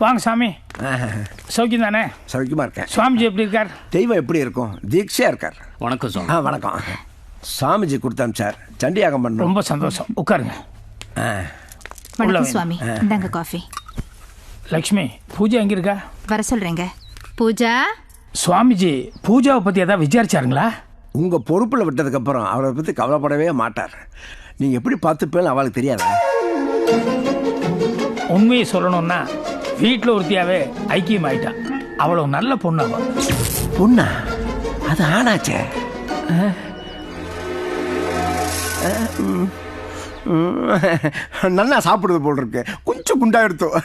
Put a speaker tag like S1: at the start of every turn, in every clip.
S1: வாங்க சாமி. சௌக்கியம் தானே?
S2: சௌக்கியமாக இருக்கேன்.
S1: சுவாமிஜி எப்படி இருக்கார்?
S2: தெய்வம் எப்படி இருக்கும்? தீட்சையாக இருக்கார்.
S3: வணக்கம் சாமி.
S2: வணக்கம். சாமிஜி கொடுத்தாம் சார், சண்டியாகம் பண்ண.
S1: ரொம்ப சந்தோஷம், உட்காருங்க.
S4: வணக்கம் சுவாமி, இந்தாங்க காஃபி.
S1: லக்ஷ்மி, பூஜா எங்கே இருக்கா?
S4: வர சொல்கிறேங்க. பூஜா.
S1: சுவாமிஜி பூஜாவை பற்றி ஏதாவது விசாரிச்சாருங்களா?
S2: உங்கள் பொறுப்பில் விட்டதுக்கப்புறம் அவரை பற்றி கவலைப்படவே மாட்டார். நீங்கள் எப்படி பார்த்துப்பேன்னு அவளுக்கு தெரியாதா?
S1: உண்மையை சொல்லணும்னா வீட்டில் ஒருத்தியாவே ஐக்கியம் ஆயிட்டான். அவ்வளோ நல்ல பொண்ணு. அவள்
S2: பொண்ணா? அது ஆனாச்சே. நல்லா சாப்பிடுறது போல் இருக்கு. கொஞ்சம் குண்டா எடுத்தோம்.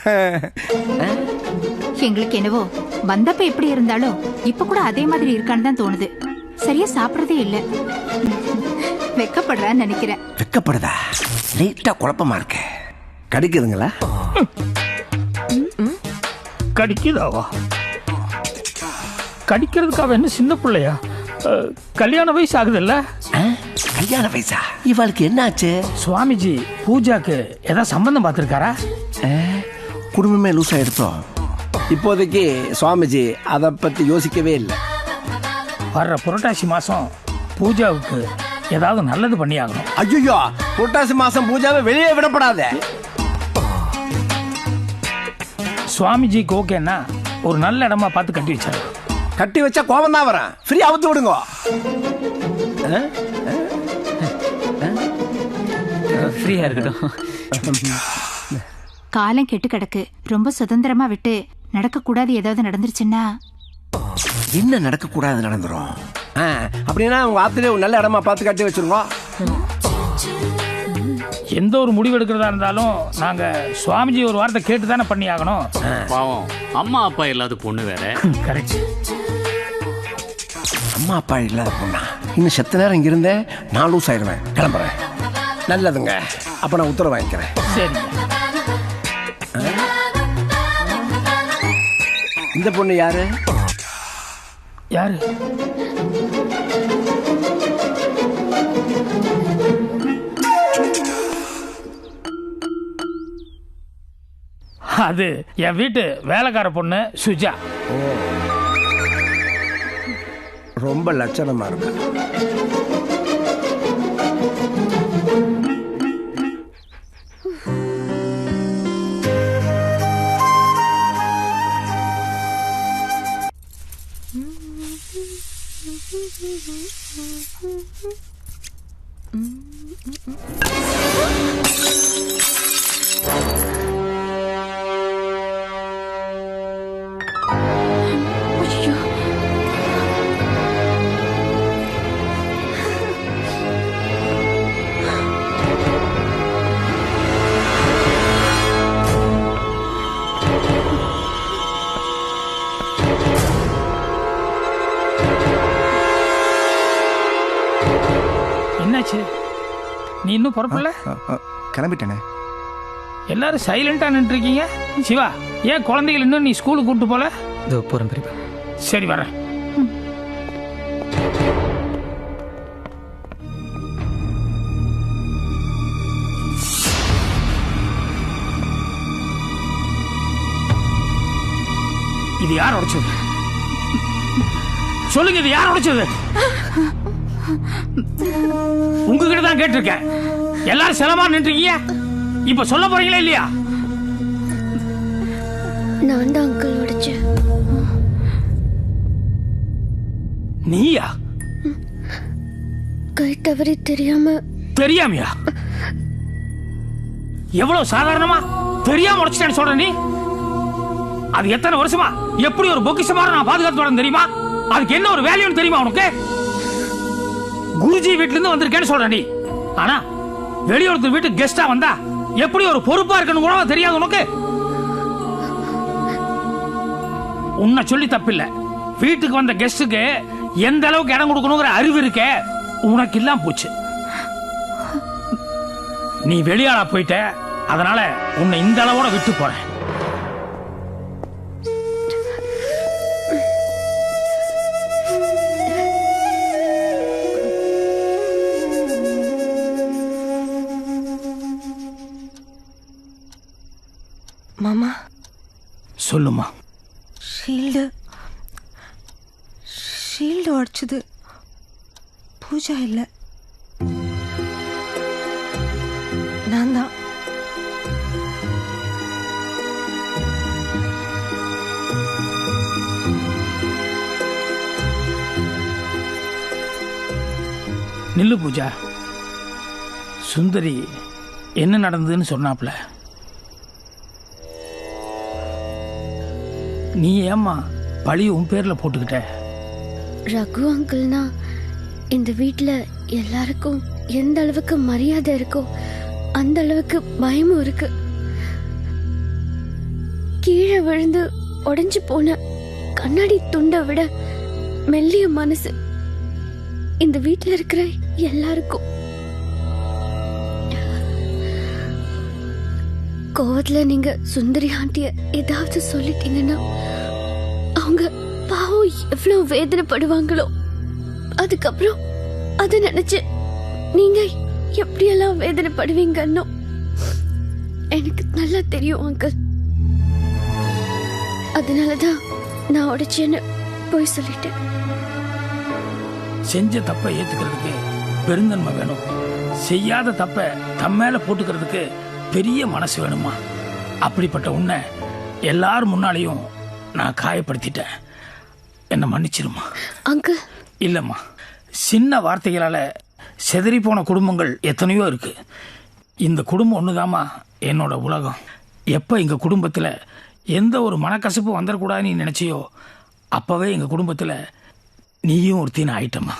S4: எங்களுக்கு என்னவோ வந்தப்ப எப்படி இருந்தாலும் இப்ப கூட அதே மாதிரி இருக்கான்னு தான் தோணுது. சரியா சாப்பிடறதே இல்லை. வெக்கப்படுறான்னு நினைக்கிறேன்.
S2: வெக்கப்படுதா? லைட்டா குழப்பமா இருக்கு. கடிக்குதுங்களா?
S1: கடிக்குதாவா? கடிக்கிறதுக்காக என்ன சின்ன பிள்ளையா? கல்யாண வயசு ஆகுதுல்ல?
S2: கல்யாண வயசா? இவளுக்கு என்னாச்சு?
S1: சுவாமிஜி பூஜாக்கு ஏதாவது சம்பந்தம் பார்த்துருக்காரா?
S2: குடும்பமே லூஸ் ஆயிடுத்தோம். இப்போதைக்கு சுவாமிஜி அதை பற்றி யோசிக்கவே இல்லை.
S1: வர்ற புரட்டாசி மாதம் பூஜாவுக்கு ஏதாவது நல்லது பண்ணி ஆகணும்.
S2: ஐயோ, புரட்டாசி மாதம் பூஜாவை வெளியே விடப்படாத.
S1: சுவாமிஜிக்கு ஓகேன்னா ஒரு நல்ல இடமா பார்த்து கட்டி வச்சாரு.
S2: கட்டி வச்சா கோபம் தான் வரேன். ஃப்ரீ அவுத்து விடுங்க.
S3: ஃப்ரீயா இருக்கட்டும்.
S4: காலம் கெட்டு கிடக்கு. ரொம்ப சுதந்திரமா விட்டு நடக்க கூடாது. ஏதாவது நடந்துருச்சுன்னா
S2: என்ன நடக்கக்கூடாது நடந்துரும். அப்படின்னா உங்க ஆத்திலே ஒரு நல்ல இடமா பார்த்து கட்டி வச்சிருங்க.
S1: எந்த ஒரு முடிவு எடுக்கிறதா இருந்தாலும் நாங்க சுவாமிஜி ஒரு வார்த்தை கேட்டு தானே பண்ணி ஆகணும்.
S3: பாவம், அம்மா அப்பா இல்லாத பொண்ணு வேற.
S1: கரெக்ட்.
S2: அம்மா அப்பா இல்லாத பொண்ணா? இன்னும் செத்த நேரம் இங்க இருந்தேன், நான் லூஸ் ஆயிடுவேன். கிளம்புறேன். நல்லதுங்க, அப்ப நான் உத்தரவு வாங்கிக்கிறேன்.
S1: சரி.
S2: இந்த பொண்ணு யாரு?
S1: யாரு? அது என் வீட்டு வேலைக்கார பொண்ணு சுஜா.
S2: ரொம்ப லட்சணமா இருக்கு.
S1: என்னாச்சு? நீ இன்னும் புறப்படல?
S5: கிளம்பிட்டேனே.
S1: எல்லாரும் சைலண்டா நின்று இருக்கீங்க. சிவா, ஏன் குழந்தைகள் இன்னும் நீ ஸ்கூலுக்கு கூட்டு போல?
S5: இதோ போறேன் பெரியப்பா.
S1: சரி, வரேன். இது யார் உடைச்சது? சொல்லுங்க, இது யார் உடைச்சது? உங்ககிட்ட தான் கேட்டிருக்கேன். எல்லாரும் செலமா நின்றுக்கீங்க. இப்ப சொல்ல போறீங்களா இல்லையா?
S6: நான் தான் அங்கிள் உடைச்சேன்.
S1: நீயா?
S6: கை தவறி
S1: தெரியாமையா? எவ்வளவு சாதாரணமா தெரியாம உடைச்சிட்டேன்னு சொல்ற நீ? அது எத்தனை வருஷமா எப்படி ஒரு பொக்கிஷமான நான் பாதுகாத்து வரேன் தெரியுமா? அதுக்கு என்ன ஒரு வேல்யூன்னு தெரியுமா உனக்கு? குருஜி வீட்டுல இருந்து வந்திருக்கேன்னு சொல்ற நீ. ஆனா வெளியூர் வீட்டுக்கு கெஸ்டா வந்தா எப்படி ஒரு பொறுப்பா இருக்கணும் கூட தெரியாது உனக்கு. உன்னை சொல்லி தப்பில்ல. வீட்டுக்கு வந்த கெஸ்டுக்கு எந்த அளவுக்கு இடம் கொடுக்கணுங்கிற அறிவு இருக்க உனக்கு இல்லாம போச்சு. நீ வெளியாளா போயிட்ட, அதனால உன்னை இந்த அளவோட விட்டு போறேன்.
S6: மாமா,
S1: சொல்லுமா.
S7: ஷீல்டு உடைச்சது பூஜா இல்லை, நான் தான்.
S1: நில்லு பூஜா. சுந்தரி என்ன நடந்ததுன்னு சொன்னாப்ல. நீ ஏம்மா பழி உன் பேர்ல போட்டுக்கிட்ட?
S6: ரகு அங்கிள்னா இந்த வீட்டில் எல்லாருக்கும் எந்த அளவுக்கு மரியாதை இருக்கோ அந்த அளவுக்கு பயமும் இருக்கு. கீழே விழுந்து உடைஞ்சு போன கண்ணாடி துண்டை விட மெல்லிய மனசு இந்த வீட்டில் இருக்கிற எல்லாருக்கும். கோவத்துல நீங்க சுந்தரி ஆண்டிய ஏதாவது சொல்லிட்டீங்கன்னா அவங்க பாவம் எவ்வளவு வேதனைப்படுவாங்களோ. அதுக்கப்புறம் அதை நினைச்சு நீங்க எப்படியெல்லாம் வேதனைப்படுவீங்கன்னு எனக்கு நல்லா தெரியும் அங்கிள். அதனாலதான் நான் உடைச்சேன்னு போய் சொல்லிட்டேன்.
S1: செஞ்ச தப்பை ஏத்துக்கிறதுக்கு பெருந்தன்மை வேணும். செய்யாத தப்பை தம் மேல போட்டுக்கிறதுக்கு பெரிய மனசு வேணுமா. அப்படிப்பட்ட உன்னை எல்லாரும் முன்னாலையும் நான் காயப்படுத்திட்டேன். என்ன மன்னிச்சிருமா.
S6: அங்கிள்.
S1: இல்லம்மா, சின்ன வார்த்தைகளால செதறி போன குடும்பங்கள் எத்தனையோ இருக்கு. இந்த குடும்பம் ஒண்ணுதாம்மா என்னோட உலகம். எப்ப எங்க குடும்பத்துல எந்த ஒரு மனக்கசப்பு வந்துடக்கூடாதுன்னு நீ நினைச்சியோ அப்பவே எங்க குடும்பத்துல நீயும் ஒருத்தின்னு ஆயிட்டம்மா.